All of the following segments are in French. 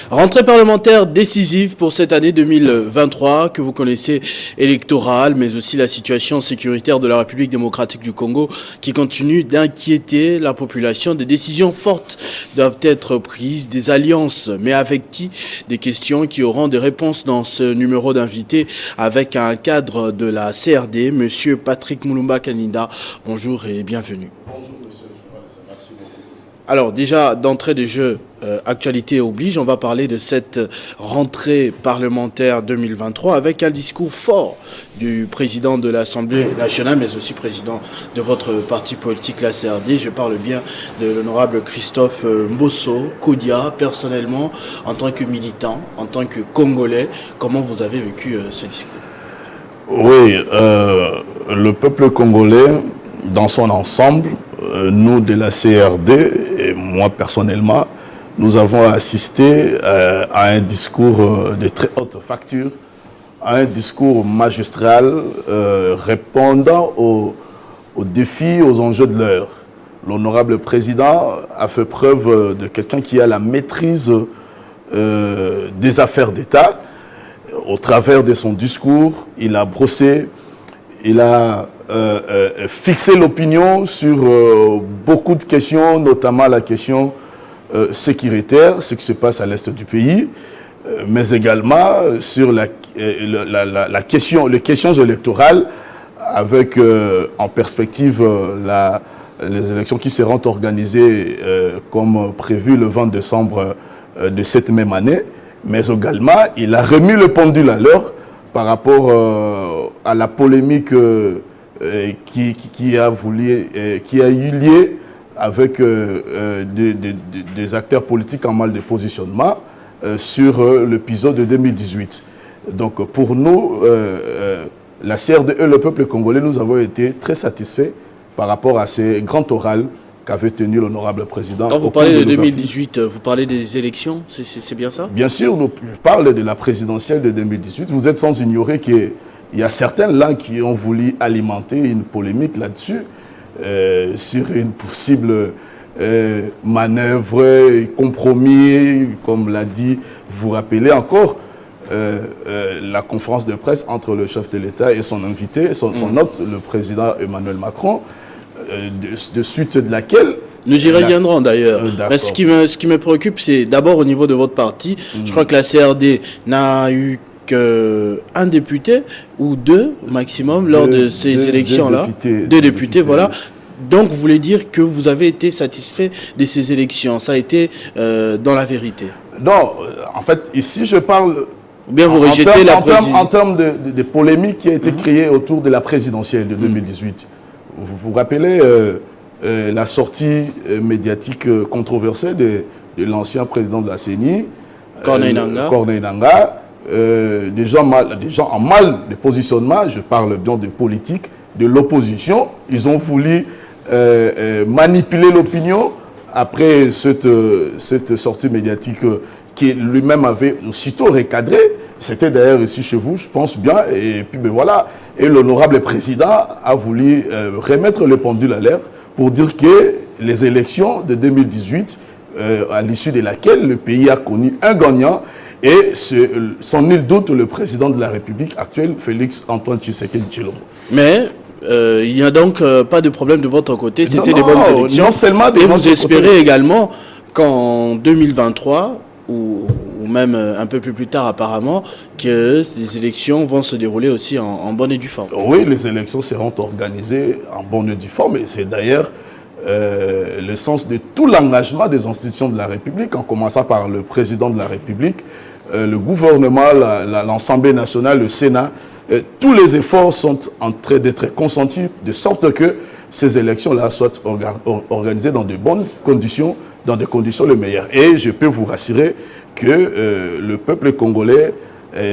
Rentrée parlementaire décisive pour cette année 2023 que vous connaissez, électorale, mais aussi la situation sécuritaire de la République démocratique du Congo qui continue d'inquiéter la population. Des décisions fortes doivent être prises, des alliances, mais avec qui? Des questions qui auront des réponses dans ce numéro d'invité avec un cadre de la CRD, Monsieur Patrick Mulumba Kanida. Bonjour et bienvenue. Bonjour Monsieur le journaliste, merci beaucoup. Alors déjà, d'entrée de jeu, actualité oblige, on va parler de cette rentrée parlementaire 2023 avec un discours fort du président de l'Assemblée nationale, mais aussi président de votre parti politique, la CRD. Je parle bien de l'honorable Christophe Mbosso Koudia. Personnellement, en tant que militant, en tant que Congolais, comment vous avez vécu ce discours? Oui, le peuple congolais, dans son ensemble, nous de la CRD, et moi personnellement, nous avons assisté à un discours de très haute facture, à un discours magistral répondant aux défis, aux enjeux de l'heure. L'honorable président a fait preuve de quelqu'un qui a la maîtrise des affaires d'État. Au travers de son discours, il a brossé, il a fixé l'opinion sur beaucoup de questions, notamment la question sécuritaire, ce qui se passe à l'est du pays, mais également sur les questions électorales, avec en perspective les élections qui seront organisées comme prévu le 20 décembre de cette même année, mais également il a remis le pendule à l'heure par rapport à la polémique qui a eu lieu avec des acteurs politiques en mal de positionnement sur l'épisode de 2018. Donc pour nous, la CRDE et le peuple congolais, nous avons été très satisfaits par rapport à ces grands orales qu'avait tenu l'honorable président. Quand vous parlez de 2018, vous parlez des élections, c'est bien ça? Bien sûr, je parle de la présidentielle de 2018. Vous êtes sans ignorer qu'il y a certains là qui ont voulu alimenter une polémique là-dessus, sur une possible manœuvre, compromis, comme l'a dit, vous rappelez encore, la conférence de presse entre le chef de l'État et son invité, son hôte, le président Emmanuel Macron, de suite de laquelle... Nous y reviendrons d'ailleurs. Mais ce qui me préoccupe, c'est d'abord au niveau de votre parti. Je crois que la CRD n'a eu qu'un député ou deux maximum lors de ces élections-là. Deux députés, voilà. Donc, vous voulez dire que vous avez été satisfait de ces élections. Ça a été dans la vérité. Non, en fait, ici, je parle... Ou bien vous rejetez en termes de polémique qui a été créée autour de la présidentielle de 2018. Vous vous rappelez la sortie médiatique controversée de l'ancien président de la CENI, Corneille Nangaa, des gens en mal de positionnement, je parle bien de politique, de l'opposition. Ils ont voulu manipuler l'opinion après cette sortie médiatique qui lui-même avait aussitôt recadré. C'était d'ailleurs ici chez vous, je pense bien. Et puis ben voilà. Et l'honorable président a voulu remettre le pendule à l'heure pour dire que les élections de 2018, à l'issue de laquelle le pays a connu un gagnant, et sans nul doute le président de la République actuelle, Félix Antoine Tshisekedi Tshilombo. Mais il n'y a donc pas de problème de votre côté, c'était des bonnes élections. Non seulement et vous espérez également qu'en 2023, ou même un peu plus tard apparemment, que les élections vont se dérouler aussi en bonne et due forme. Oui, les élections seront organisées en bonne et due forme, et c'est d'ailleurs le sens de tout l'engagement des institutions de la République, en commençant par le président de la République, le gouvernement, l'Assemblée nationale, le Sénat. Tous les efforts sont en train d'être consentis de sorte que ces élections-là soient organisées dans de bonnes conditions, dans des conditions les meilleures. Et je peux vous rassurer que le peuple congolais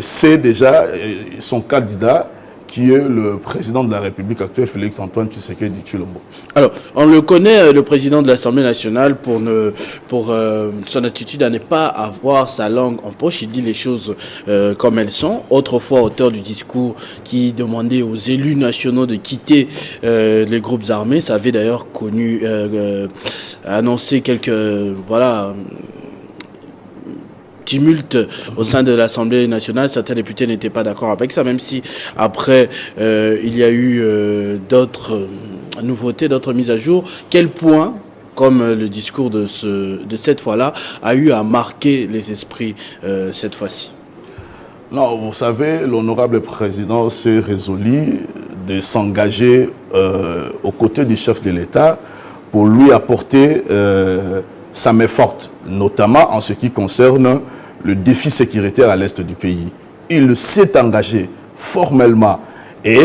sait déjà son candidat qui est le président de la République actuelle, Félix-Antoine Tshisekedi Tshilombo. Alors, on le connaît, le président de l'Assemblée nationale, pour son attitude à ne pas avoir sa langue en poche. Il dit les choses comme elles sont. Autrefois, auteur du discours qui demandait aux élus nationaux de quitter les groupes armés, ça avait d'ailleurs annoncé quelques tumulte au sein de l'Assemblée nationale. Certains députés n'étaient pas d'accord avec ça, même si après il y a eu d'autres nouveautés, d'autres mises à jour. Quel point, comme le discours de cette fois-là, a eu à marquer les esprits cette fois-ci? Non, vous savez, l'honorable président s'est résolu de s'engager aux côtés du chef de l'État pour lui apporter sa main forte, notamment en ce qui concerne le défi sécuritaire à l'est du pays. Il s'est engagé formellement et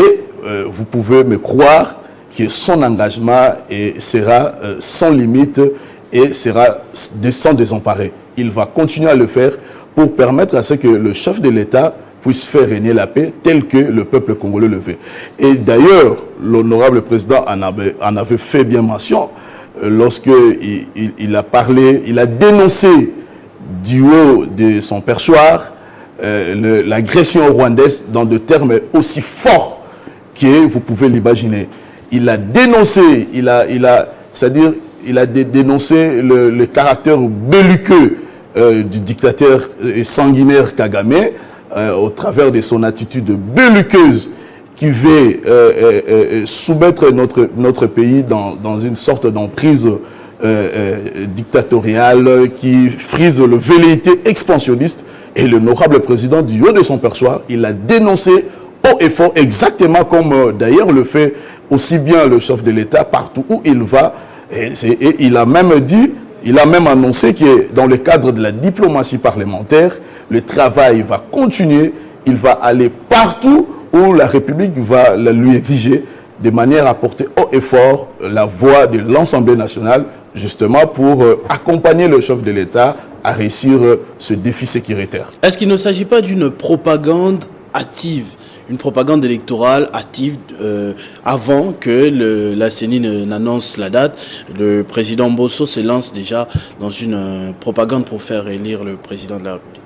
vous pouvez me croire que son engagement sera sans limite et sera sans désemparé. Il va continuer à le faire pour permettre à ce que le chef de l'État puisse faire régner la paix tel que le peuple congolais le veut. Et d'ailleurs, l'honorable président en avait fait bien mention lorsqu'il a parlé, il a dénoncé du haut de son perchoir l'agression rwandaise dans des termes aussi forts que vous pouvez l'imaginer. Il a dénoncé, c'est-à-dire il a dénoncé le caractère belliqueux du dictateur sanguinaire Kagame au travers de son attitude belliqueuse qui veut soumettre notre pays dans une sorte d'emprise dictatoriale qui frise le velléité expansionniste. Et l'honorable président, du haut de son perchoir, il a dénoncé haut et fort, exactement comme d'ailleurs le fait aussi bien le chef de l'État partout où il va. Et il a même dit, il a même annoncé que dans le cadre de la diplomatie parlementaire, le travail va continuer, il va aller partout où la République va lui exiger, de manière à porter haut et fort la voix de l'Assemblée nationale, justement pour accompagner le chef de l'État à réussir ce défi sécuritaire. Est-ce qu'il ne s'agit pas d'une propagande active, une propagande électorale active avant que la CENI n'annonce la date? Le président Mbosso se lance déjà dans une propagande pour faire élire le président de la République.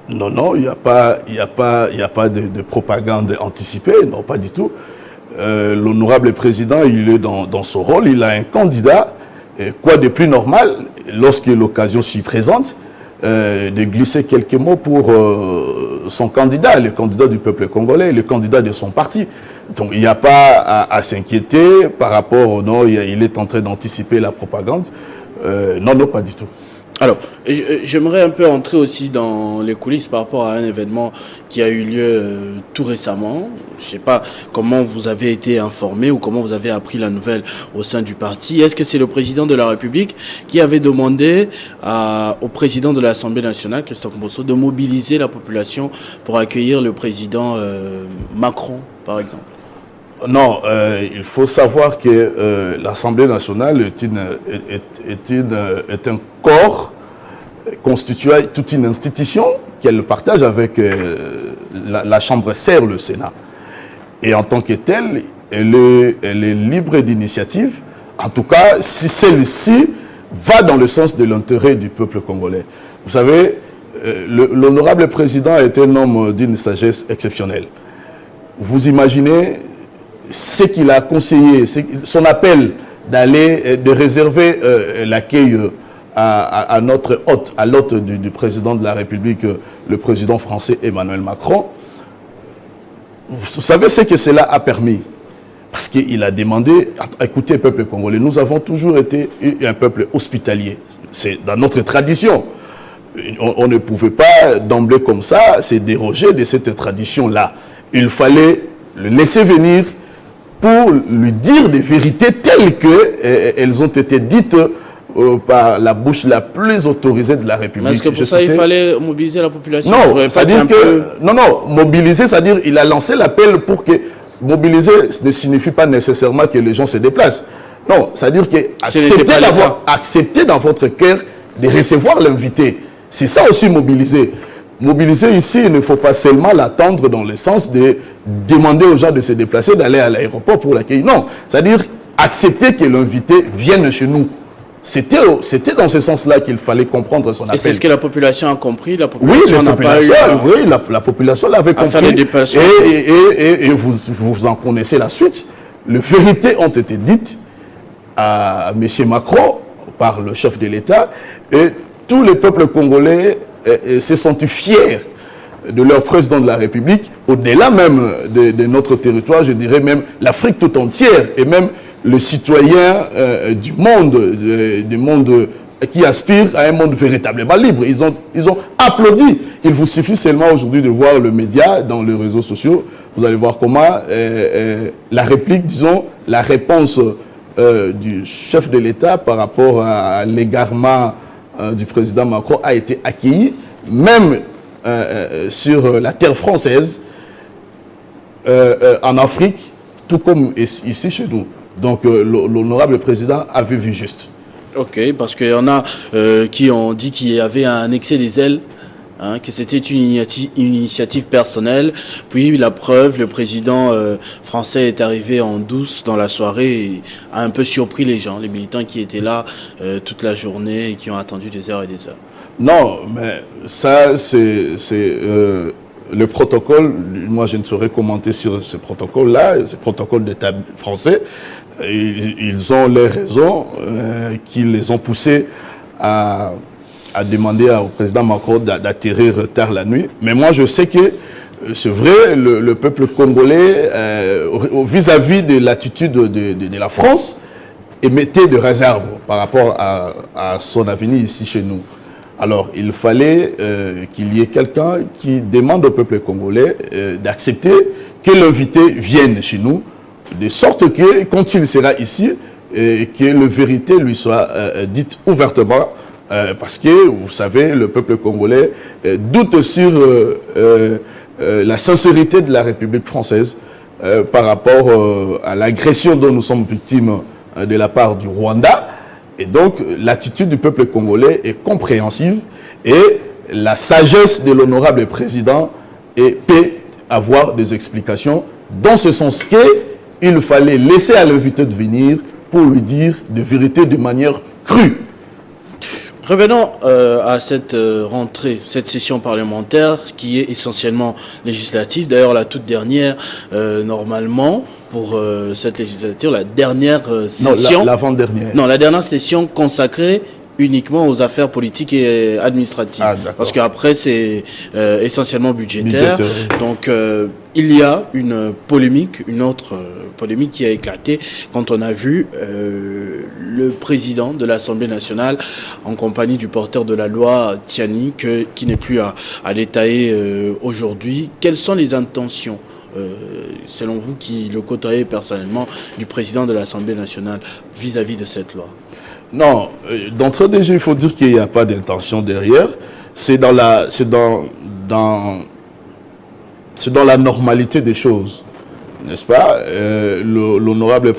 Non, il n'y a pas de propagande anticipée, non, pas du tout. L'honorable président, il est dans son rôle, il a un candidat. Et quoi de plus normal, lorsque l'occasion s'y présente, de glisser quelques mots pour son candidat, le candidat du peuple congolais, le candidat de son parti. Donc il n'y a pas à s'inquiéter par rapport au non, il est en train d'anticiper la propagande. Non, pas du tout. Alors, j'aimerais un peu entrer aussi dans les coulisses par rapport à un événement qui a eu lieu tout récemment. Je ne sais pas comment vous avez été informé ou comment vous avez appris la nouvelle au sein du parti. Est-ce que c'est le président de la République qui avait demandé au président de l'Assemblée nationale, Christophe Mbosso, de mobiliser la population pour accueillir le président Macron, par exemple? Non, il faut savoir que l'Assemblée nationale est un corps constitué toute une institution qu'elle partage avec la Chambre serre, le Sénat. Et en tant que telle, elle est libre d'initiative, en tout cas si celle-ci va dans le sens de l'intérêt du peuple congolais. Vous savez, l'honorable président est un homme d'une sagesse exceptionnelle. Vous imaginez ce qu'il a conseillé, son appel de réserver l'accueil à notre hôte, à l'hôte du président de la République, le président français Emmanuel Macron. Vous savez ce que cela a permis? Parce qu'il a demandé, écoutez, peuple congolais, nous avons toujours été un peuple hospitalier. C'est dans notre tradition. On ne pouvait pas d'emblée comme ça se déroger de cette tradition-là. Il fallait le laisser venir pour lui dire des vérités telles qu'elles ont été dites par la bouche la plus autorisée de la République. Mais est-ce que pour ça, il fallait mobiliser la population? Non, c'est-à-dire que... Non, mobiliser, c'est-à-dire il a lancé l'appel pour que... Mobiliser ne signifie pas nécessairement que les gens se déplacent. Non, c'est-à-dire que accepter dans votre cœur de recevoir l'invité. C'est ça aussi mobiliser. mobiliser ici, il ne faut pas seulement l'attendre dans le sens de demander aux gens de se déplacer, d'aller à l'aéroport pour l'accueillir. Non, c'est-à-dire accepter que l'invité vienne chez nous. C'était dans ce sens-là qu'il fallait comprendre son appel. Et c'est ce que la population a compris. La population n'a pas eu la population l'avait compris. Et vous en connaissez la suite. Les vérités ont été dites à M. Macron par le chef de l'État, et tous les peuples congolais se sentent fiers de leur président de la République, au-delà même de notre territoire, je dirais même l'Afrique tout entière, et même le citoyen du monde qui aspire à un monde véritablement libre. Ils ont applaudi. Il vous suffit seulement aujourd'hui de voir le média dans les réseaux sociaux. Vous allez voir comment la réplique, disons, la réponse du chef de l'État par rapport à l'égarement du président Macron a été accueillie, même sur la terre française, en Afrique, tout comme ici chez nous. Donc l'honorable président avait vu juste. Ok, parce qu'il y en a qui ont dit qu'il y avait un excès des ailes, hein, que c'était une initiative personnelle. Puis la preuve, le président français est arrivé en douce dans la soirée et a un peu surpris les gens, les militants qui étaient là toute la journée et qui ont attendu des heures et des heures. Non, mais ça c'est le protocole. Moi je ne saurais commenter sur ce protocole-là, ce protocole d'État français. Ils ont les raisons qui les ont poussés à demander au président Macron d'atterrir tard la nuit. Mais moi, je sais que c'est vrai, le peuple congolais, vis-à-vis de l'attitude de la France, émettait de réserve par rapport à son avenir ici chez nous. Alors, il fallait qu'il y ait quelqu'un qui demande au peuple congolais d'accepter que l'invité vienne chez nous, de sorte que, quand il sera ici, que la vérité lui soit dite ouvertement, parce que, vous savez, le peuple congolais doute sur la sincérité de la République française par rapport à l'agression dont nous sommes victimes de la part du Rwanda. Et donc, l'attitude du peuple congolais est compréhensive et la sagesse de l'honorable président peut avoir des explications dans ce sens qu'il fallait laisser à l'invité de venir pour lui dire de vérité de manière crue. Revenons à cette rentrée, cette session parlementaire qui est essentiellement législative. D'ailleurs, la toute dernière, normalement, pour cette législature, la dernière session... Non, l'avant-dernière. Non, la dernière session consacrée uniquement aux affaires politiques et administratives. Ah, parce qu'après, c'est essentiellement budgétaire. Donc, il y a une polémique, une autre polémique qui a éclaté quand on a vu le président de l'Assemblée nationale en compagnie du porteur de la loi, Tiani, qui n'est plus à détailler aujourd'hui. Quelles sont les intentions selon vous, qui le côtoyez personnellement, du président de l'Assemblée nationale vis-à-vis de cette loi? Non, d'entrée de jeu, il faut dire qu'il n'y a pas d'intention derrière. C'est dans la normalité des choses, n'est-ce pas? L'honorable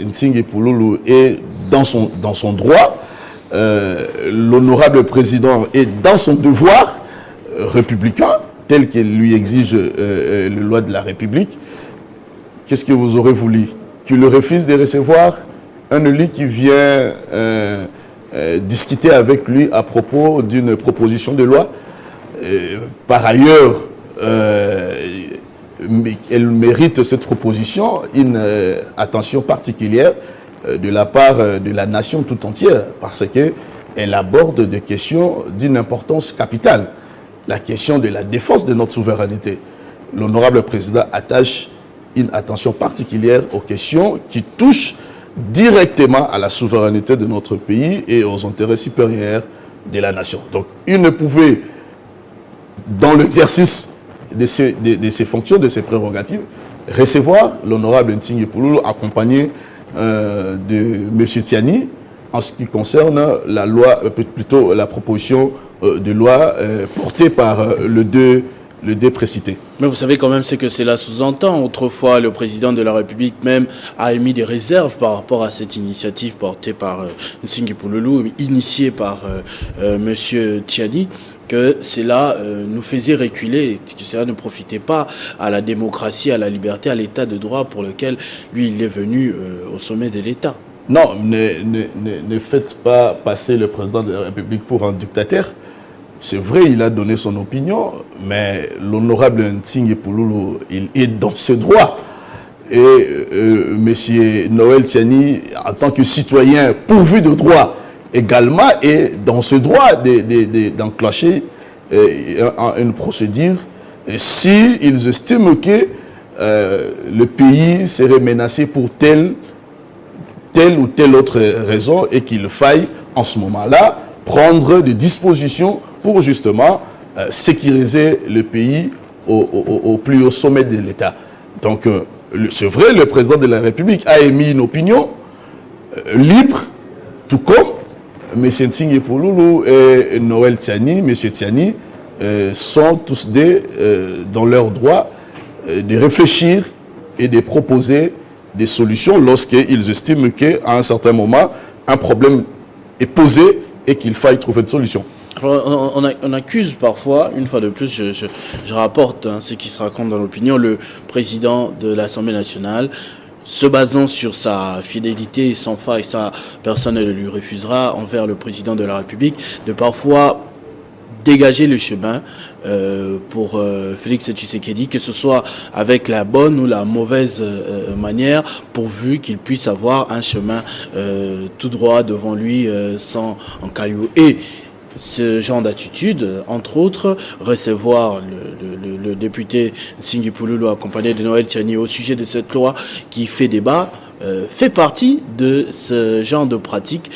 Ntingi Pouloulou est dans son droit. L'honorable président est dans son devoir républicain, tel qu'il lui exige la loi de la République. Qu'est-ce que vous aurez voulu? Qu'il refuse de recevoir un élu qui vient discuter avec lui à propos d'une proposition de loi. Par ailleurs, elle mérite, cette proposition, une attention particulière de la part de la nation tout entière, parce qu'elle aborde des questions d'une importance capitale. La question de la défense de notre souveraineté. L'honorable président attache une attention particulière aux questions qui touchent directement à la souveraineté de notre pays et aux intérêts supérieurs de la nation. Donc, il ne pouvait, dans l'exercice de ses fonctions, de ses prérogatives, recevoir l'honorable Ntingi Pouloulou accompagné de M. Tiani en ce qui concerne la loi, plutôt la proposition de loi portée par le deux précité. Mais vous savez quand même ce que cela sous-entend. Autrefois, le président de la République même a émis des réserves par rapport à cette initiative portée par Ntingi Pouloulou, initiée par M. Tiani. que cela nous faisait reculer, que cela ne profitait pas à la démocratie, à la liberté, à l'état de droit pour lequel lui il est venu au sommet de l'État. Non, ne faites pas passer le président de la République pour un dictateur. C'est vrai, il a donné son opinion, mais l'honorable Ntsingé Pouloulou, il est dans ses droits. Et M. Noël Tiani, en tant que citoyen pourvu de droits, également est dans ce droit d'enclencher une procédure s'ils estiment que le pays serait menacé pour telle ou telle autre raison et qu'il faille en ce moment-là prendre des dispositions pour justement sécuriser le pays au plus haut sommet de l'État. Donc c'est vrai, le président de la République a émis une opinion libre, tout comme M. Ntsingé Pouloulou et Noël Tiani, M. Tiani, sont tous dans leur droit de réfléchir et de proposer des solutions lorsqu'ils estiment qu'à un certain moment, un problème est posé et qu'il faille trouver une solution. Alors, on accuse parfois, une fois de plus, je rapporte ce qui se raconte dans l'opinion, le président de l'Assemblée nationale, se basant sur sa fidélité sans faille, ça personne ne lui refusera envers le président de la République, de parfois dégager le chemin pour Félix Tshisekedi, que ce soit avec la bonne ou la mauvaise manière, pourvu qu'il puisse avoir un chemin tout droit devant lui sans en caillou. Et ce genre d'attitude, entre autres, recevoir le député Ntsingé Pouloulou accompagné de Noël Tiani au sujet de cette loi qui fait débat, fait partie de ce genre de pratique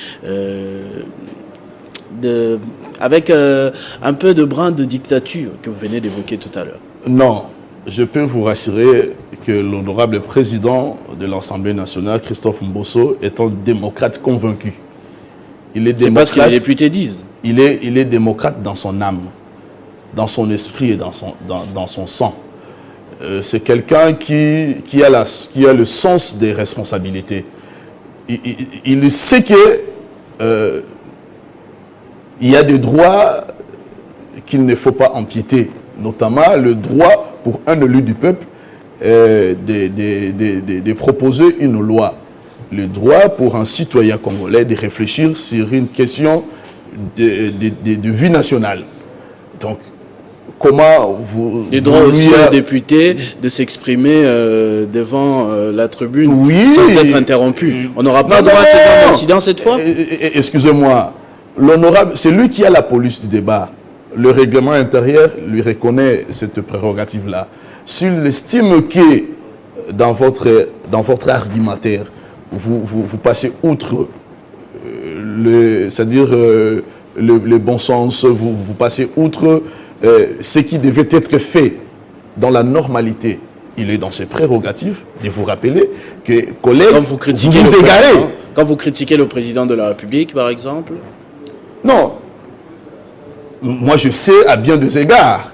avec un peu de brin de dictature que vous venez d'évoquer tout à l'heure. Non, je peux vous rassurer que l'honorable président de l'Assemblée nationale, Christophe Mbosso, est un démocrate convaincu. Il est démocrate. C'est pas ce que les députés disent. Il est démocrate dans son âme, dans son esprit et dans son sang. C'est quelqu'un qui a le sens des responsabilités. Il sait que il y a des droits qu'il ne faut pas empiéter, notamment le droit pour un élu du peuple de proposer une loi, le droit pour un citoyen congolais de réfléchir sur une question de vie nationale. Donc, comment vous... Les droits aussi aux députés de s'exprimer devant la tribune sans être interrompu. On n'aura pas droit à ce genre d'incident cette fois? Excusez-moi, l'honorable, c'est lui qui a la police du débat. Le règlement intérieur lui reconnaît cette prérogative-là. S'il estime que dans votre argumentaire, vous passez outre c'est-à-dire le bon sens, vous passez outre ce qui devait être fait dans la normalité. Il est dans ses prérogatives de vous rappeler que, collègues, quand vous critiquez vous égarez. Quand vous critiquez le président de la République, par exemple? Non. Moi, je sais à bien des égards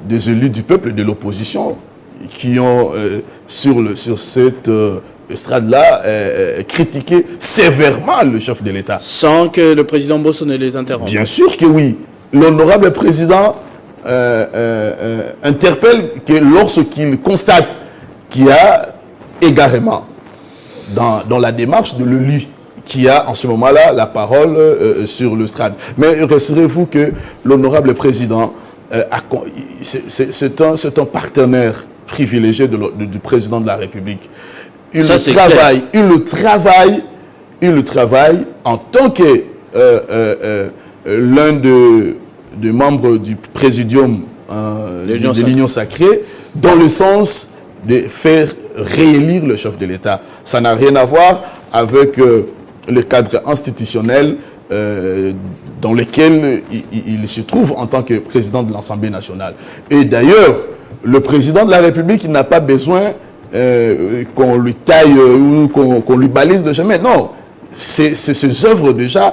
des élus du peuple et de l'opposition qui ont, sur cette estrade-là, critiqué sévèrement le chef de l'État. Sans que le président Mbosso ne les interrompe? Bien sûr que oui. L'honorable président interpelle que lorsqu'il constate qu'il y a égarement dans la démarche de l'élu qui a en ce moment-là la parole sur le strade. Mais rassurez-vous que l'honorable président, c'est un partenaire privilégié du président de la République. Il le travaille en tant que l'un des membres du présidium de l'Union sacrée, dans le sens de faire réélire le chef de l'État. Ça n'a rien à voir avec le cadre institutionnel dans lequel il se trouve en tant que président de l'Assemblée nationale. Et d'ailleurs, le président de la République n'a pas besoin qu'on lui taille ou qu'on lui balise le chemin. Non, ses œuvres déjà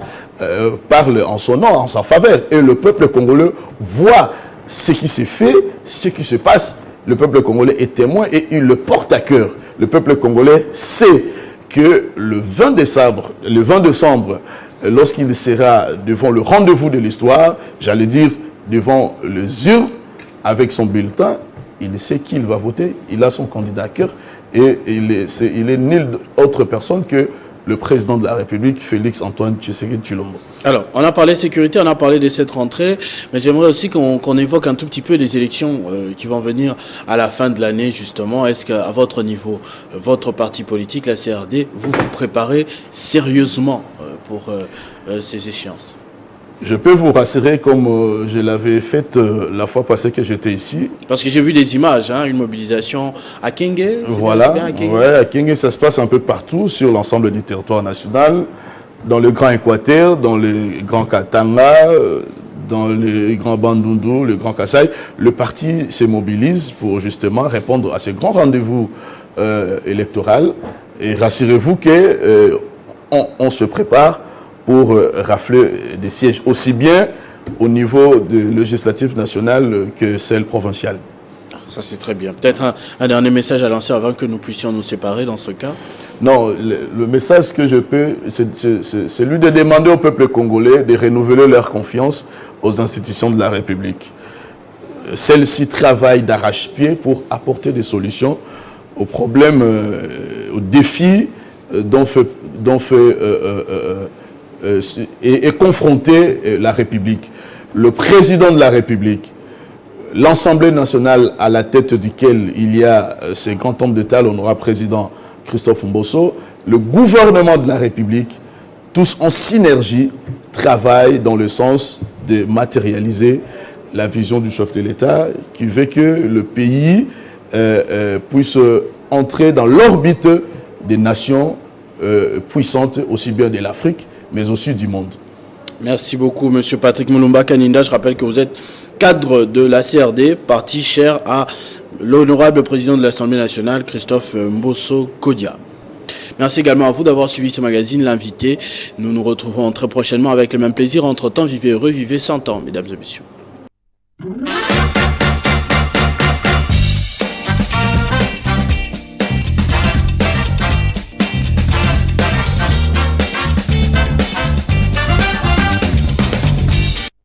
parlent en son nom, en sa faveur. Et le peuple congolais voit ce qui s'est fait, ce qui se passe. Le peuple congolais est témoin et il le porte à cœur. Le peuple congolais sait que le 20 décembre, lorsqu'il sera devant le rendez-vous de l'histoire, j'allais dire devant les urnes avec son bulletin, il sait qui il va voter, il a son candidat à cœur et il est nulle autre personne que le président de la République, Félix Antoine Tshisekedi Tshilombo. Alors, on a parlé de sécurité, on a parlé de cette rentrée, mais j'aimerais aussi qu'on évoque un tout petit peu les élections qui vont venir à la fin de l'année, justement. Est-ce qu'à votre niveau, votre parti politique, la CRD, vous vous préparez sérieusement pour ces échéances? Je peux vous rassurer comme je l'avais fait la fois passée que j'étais ici. Parce que j'ai vu des images, hein, une mobilisation à Kenge. Voilà, à Kenge, ça se passe un peu partout sur l'ensemble du territoire national, dans le Grand Équateur, dans le Grand Katanga, dans le Grand Bandundu, le Grand Kasaï. Le parti se mobilise pour justement répondre à ce grand rendez-vous électoral. Et rassurez-vous que on se prépare pour rafler des sièges aussi bien au niveau du législatif national que celle provinciale. Ça, c'est très bien. Peut-être un dernier message à lancer avant que nous puissions nous séparer dans ce cas? Non, le message que je peux, c'est celui de demander au peuple congolais de renouveler leur confiance aux institutions de la République. Celles-ci travaillent d'arrache-pied pour apporter des solutions aux problèmes, aux défis et confronter la République. Le président de la République, l'Assemblée nationale à la tête duquel il y a ce grand homme d'État, l'honorable président Christophe Mbosso, le gouvernement de la République, tous en synergie, travaillent dans le sens de matérialiser la vision du chef de l'État qui veut que le pays puisse entrer dans l'orbite des nations puissantes, aussi bien de l'Afrique, mais aussi du monde. Merci beaucoup, M. Patrick Mulumba Kaninda. Je rappelle que vous êtes cadre de la CRD, parti cher à l'honorable président de l'Assemblée nationale, Christophe Mbosso Kodia. Merci également à vous d'avoir suivi ce magazine, l'invité. Nous nous retrouverons très prochainement avec le même plaisir. Entre-temps, vivez heureux, vivez 100 ans, mesdames et messieurs.